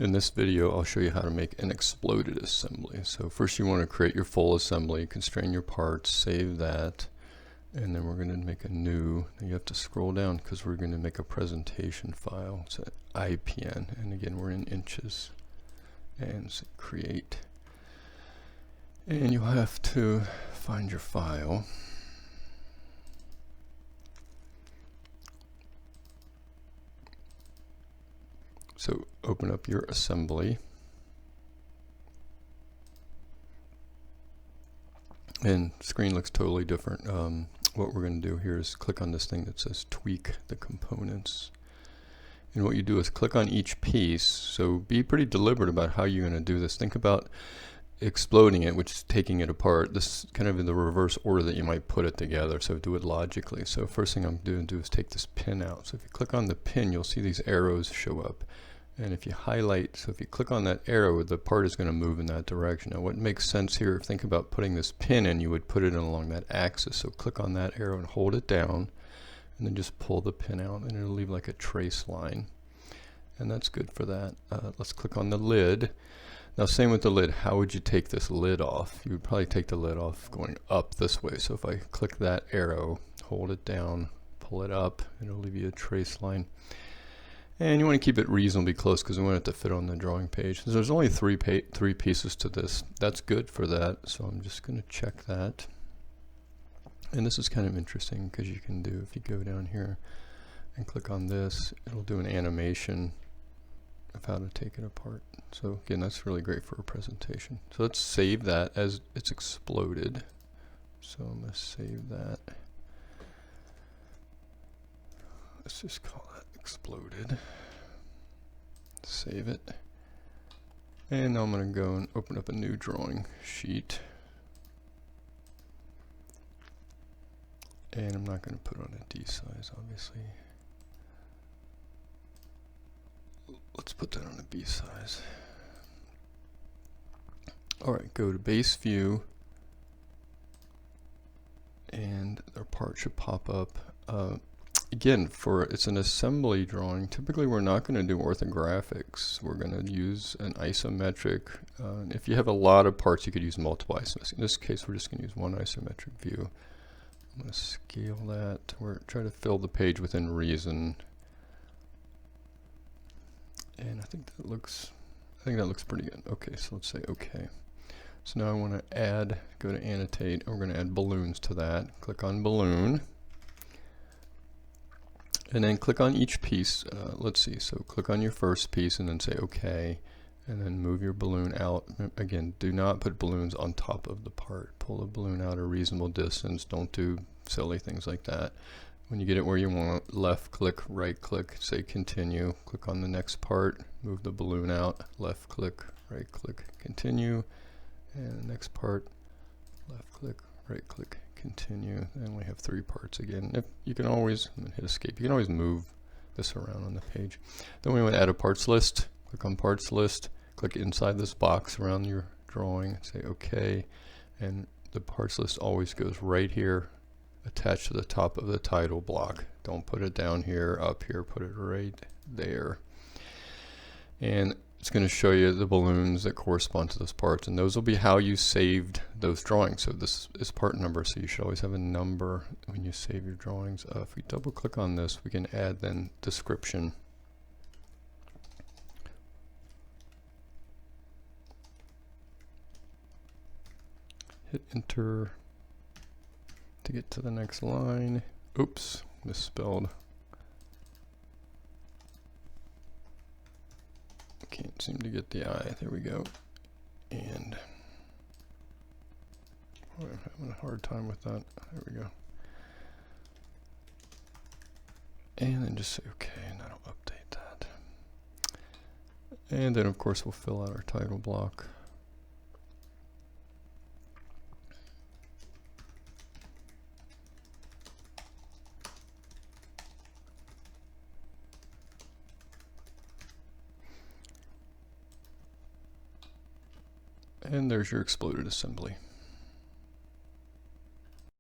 In this video, I'll show you how to make an exploded assembly. So first you want to create your full assembly, constrain your parts, save that, and then we're going to make a new. You have to scroll down because we're going to make a presentation file. It's an IPN, and again we're in inches. And say create. And you'll have to find your file. So open up your assembly, and screen looks totally different. What we're going to do here is click on this thing that says tweak the components, and what you do is click on each piece. So be pretty deliberate about how you're going to do this. Think about exploding it, which is taking it apart. This is kind of in the reverse order that you might put it together, so do it logically. So first thing I'm going to do is take this pin out. So if you click on the pin, you'll see these arrows show up. And if you highlight, so if you click on that arrow, the part is going to move in that direction. Now what makes sense here, think about putting this pin in, you would put it in along that axis. So click on that arrow and hold it down, and then just pull the pin out, and it'll leave like a trace line. And that's good for that. Let's click on the lid. Now same with the lid, how would you take this lid off? You would probably take the lid off going up this way. So if I click that arrow, hold it down, pull it up, it'll leave you a trace line. And you want to keep it reasonably close because we want it to fit on the drawing page. So there's only three pieces to this. That's good for that. So I'm just going to check that. And this is kind of interesting because you can do, if you go down here and click on this, it'll do an animation of how to take it apart. So again, that's really great for a presentation. So let's save that as it's exploded. So I'm going to save that. Let's just call that exploded. Save it. And now I'm going to go and open up a new drawing sheet. And I'm not going to put on a D size, obviously. Let's put that on a B size. Alright, go to base view, and our part should pop up. Again, it's an assembly drawing. Typically we're not going to do orthographics. We're going to use an isometric. If you have a lot of parts, you could use multiple isometrics. In this case, we're just going to use one isometric view. I'm going to scale that. Try to fill the page within reason. And I think that looks pretty good. Okay, so let's say okay. So now I want to add, go to annotate, and we're going to add balloons to that. Click on balloon. And then click on each piece. Let's see, so click on your first piece and then say okay, and then move your balloon out. Again, do not put balloons on top of the part. Pull the balloon out a reasonable distance. Don't do silly things like that. When you get it where you want, left click, right click, say continue. Click on the next part, move the balloon out, left click, right click, continue. And the next part, left click, right click, continue. And we have three parts again. If you can always hit escape. You can always move this around on the page. Then we want to add a parts list. Click on parts list. Click inside this box around your drawing. Say OK. And the parts list always goes right here, attached to the top of the title block. Don't put it down here, up here. Put it right there. And it's going to show you the balloons that correspond to those parts, and those will be how you saved those drawings. So this is part number, so you should always have a number when you save your drawings. If we double click on this, we can add then description. Hit enter to get to the next line. Oops, misspelled. Can't seem to get the I. There we go. And I'm having a hard time with that. There we go. And then just say OK, and that'll update that. And then of course we'll fill out our title block. And there's your exploded assembly.